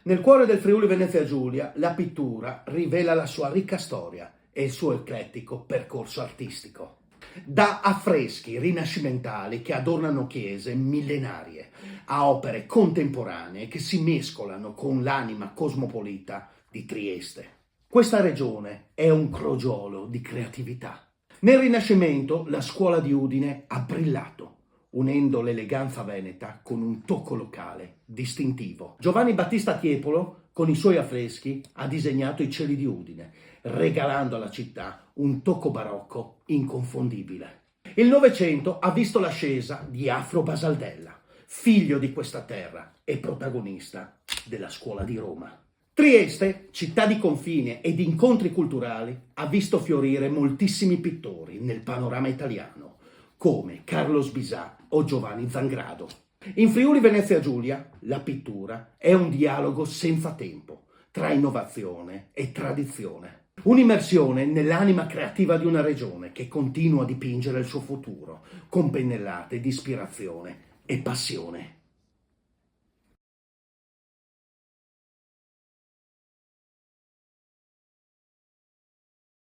Nel cuore del Friuli Venezia Giulia, la pittura rivela la sua ricca storia e il suo eclettico percorso artistico. Da affreschi rinascimentali che adornano chiese millenarie, a opere contemporanee che si mescolano con l'anima cosmopolita di Trieste. Questa regione è un crogiolo di creatività. Nel Rinascimento la scuola di Udine ha brillato, unendo l'eleganza veneta con un tocco locale distintivo. Giovanni Battista Tiepolo, con i suoi affreschi, ha disegnato i cieli di Udine, regalando alla città un tocco barocco inconfondibile. Il Novecento ha visto l'ascesa di Afro Basaldella, figlio di questa terra e protagonista della scuola di Roma. Trieste, città di confine e di incontri culturali, ha visto fiorire moltissimi pittori nel panorama italiano, come Carlo Bisà o Giovanni Zangrado. In Friuli Venezia Giulia, la pittura è un dialogo senza tempo tra innovazione e tradizione. Un'immersione nell'anima creativa di una regione che continua a dipingere il suo futuro con pennellate di ispirazione e passione.